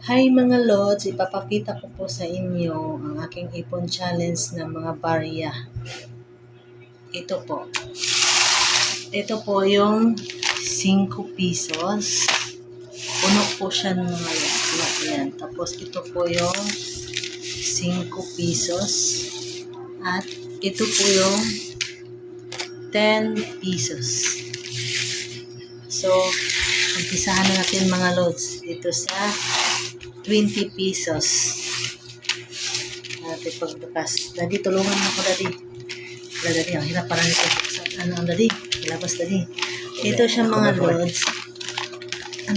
Hi mga lods, ipapakita ko po sa inyo ang aking ipon challenge ng mga barya. Ito po. Ito po yung 5 pesos. Puno po siya ng mga lods. Yan. Tapos ito po yung 5 pesos. At ito po yung 10 pesos. So, umpisahan na natin mga lods. Ito sa 20 pesos. Natin pagbukas. Daddy, tulungan mo ko, Daddy. Wala, Daddy. Ang hirap parang ito buksan. Daddy? Ilabas, Daddy. Ito siya mga lods.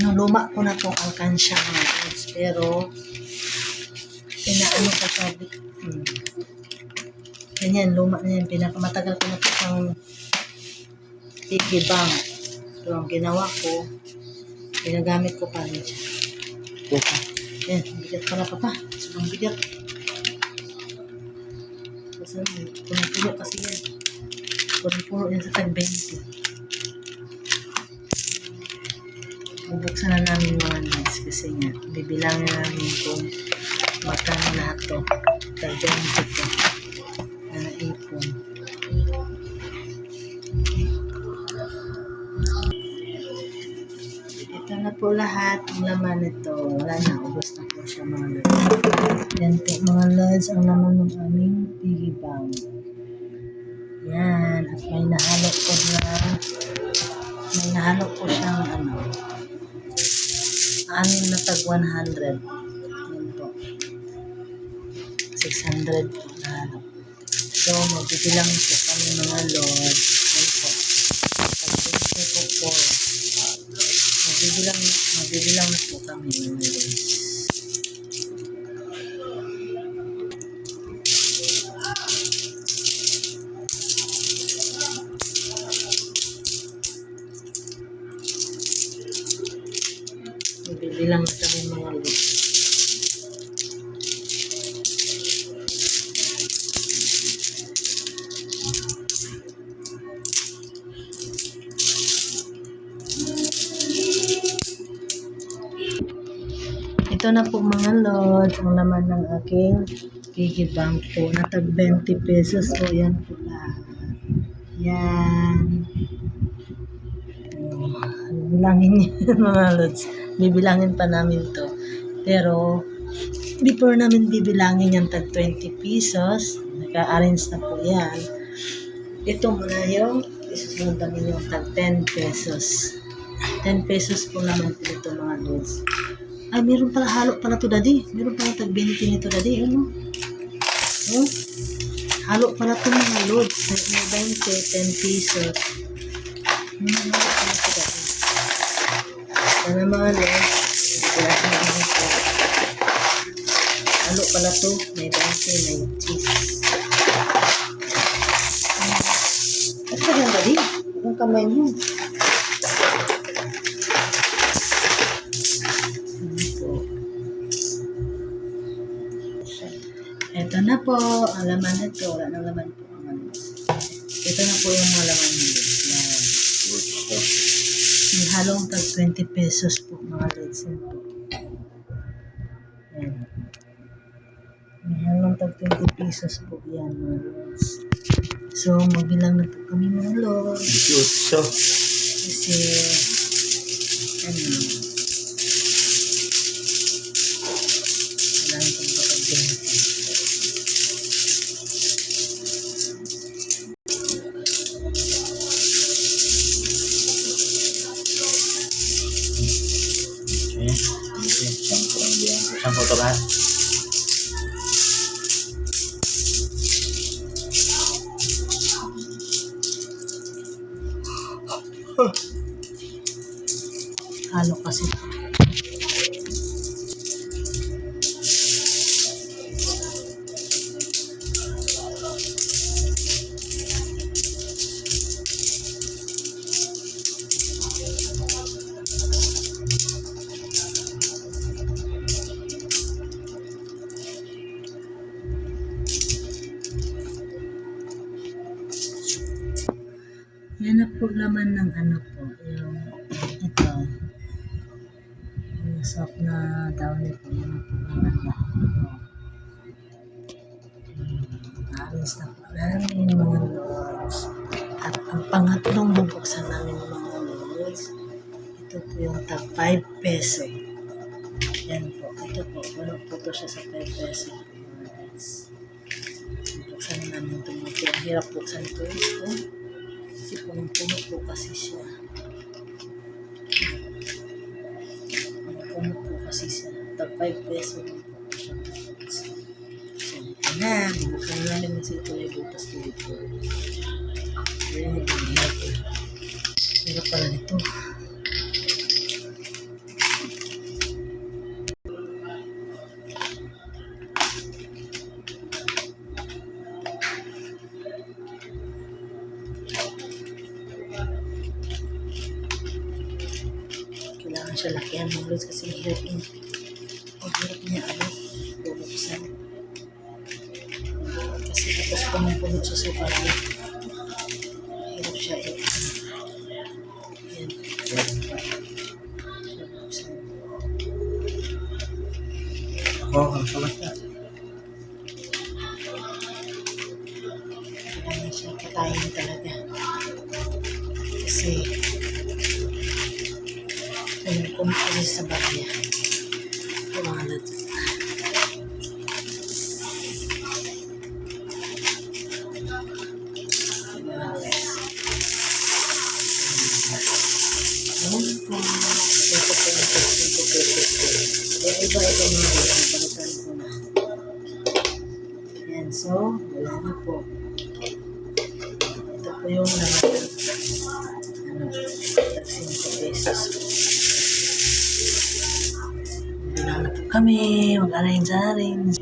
Luma ko na itong alkansya mga lods. Pero, inaano ko siya. Ganyan, luma na yan. Pinakamatagal ko na ito ang piggy bank. So, ang ginawa ko, ginagamit ko pa rin siya. Yan, bigat pala papa. Sobrang bigat. Kasi puno-puno kasi yan. Puno-puno yan sa tag-20. Bubuksan na namin mga nights kasi nga, bibilangin na namin kung magkano lahat to. Tag-20 to. Na naipon. Ito na po lahat ang laman nito. Wala na, ubos na po siya mga lods. Yan po mga lods ang laman ng aming piggy bank. Yan, at may nahalo po siyang anim na tag 100. Yan po. 600 po nahalo. So, magbibilang po kami mga lods. Yan po. Pag-20 po po. Magbibilang na po kami mga lods. Magbibilang na kami mga lods. Ito na po mga lods, ang laman ng aking piggy bank po. Natag 20 pesos po. Yan po lahat. Yan. Bibilangin niyo mga lods. Bibilangin pa namin to. Pero, before namin bibilangin yung tag 20 pesos, naka-arrange na po yan. Ito muna yung isusunod namin yung tag 10 pesos. 10 pesos po naman po ito mga lods. Ay, meron pala halo pala to, Daddy. Meron pala tag 20 nito, Daddy. Ano? Oh, halo pala to mga lods. May 20, 10 pesos. Halo pala to, Daddy. Sana mga lods. Halo pala to. May 20, may cheese. Ano ka yan, Daddy? Ang kamay mo. Ito na po, ang laman nito. Wala nang laman po ang lods. Ito na po yung mga laman nito. Yan. May halong tag 20 pesos po mga lods. Yan po. Yan. May halong tag 20 pesos po yan mga lods. So, magbilang na po kami mga lods. Kasi, wala nang pagpapagbilang. Sampo to lahat. Halo kasi. Yan na po laman ng ano po, yung ito. Yung soft na downy po yan po maganda. Alis na po namin mga lods. At ang pangatlong bubuksan namin mga lods, ito po yung tag 5 peso. Yan po. Ito po. Puno po ito siya sa 5 peso. Buksan namin ito mga po. Ang hirap buksan ito. Kasi puno po kasi siya. Puno po kasi siya. Tag 5 peso din po siya. So, ito na. Bubuksan namin kasi ito ay butas dito. Ayan, hirap. Hirap pala nito. Kailangan siya lakihan mga lods kasi hirap niya bubuksan. Kasi tapos puno siya sa pala. Hirap siya Yan. Siya buksan. Ang salat na. Kailangan siya patayin talaga. Kasi kumakasin sa bagya. Ito mga lods. Ayan po. Ito po yung 5 pesos. Yung iba ito mga lods. Balitan ko na. Ayan. So, wala na po. Ito po yung naman. 5 pesos. Bilang na po kami. Mag-arrange-arrange.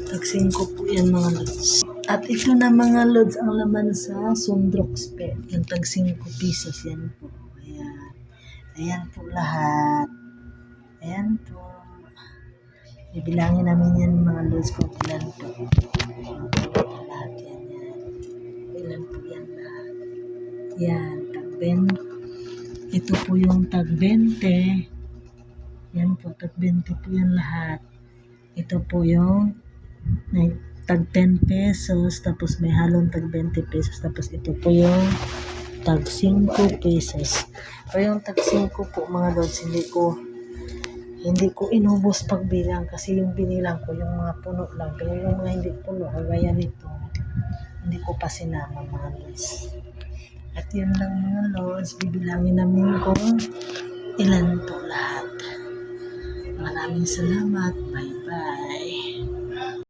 Tag 5 po yan mga lods. At ito na mga lods ang laman sa Sundrox Pet. Yung tag 5 pesos yan po. Ayan. Ayan po lahat. Ayan po. Bibilangin namin yan mga lods kung ilan po. Lahat yan. Ilan po yan lahat. Yan. Tag 20. Ito po yung tag 20. Yan po. Tag 20 po yan lahat. Ito po yung tag 10 pesos, tapos may halong tag 20 pesos, tapos ito po yung tag 5 pesos. Pero yung tag 5 po mga lods, hindi ko inubos pagbilang kasi yung binilang ko yung mga puno lang, pero yung mga hindi puno, kagaya nito, hindi ko pa sinama mga lods. At yun lang mga lods, bibilangin namin kung ilan po lahat. Maraming salamat. Bye bye.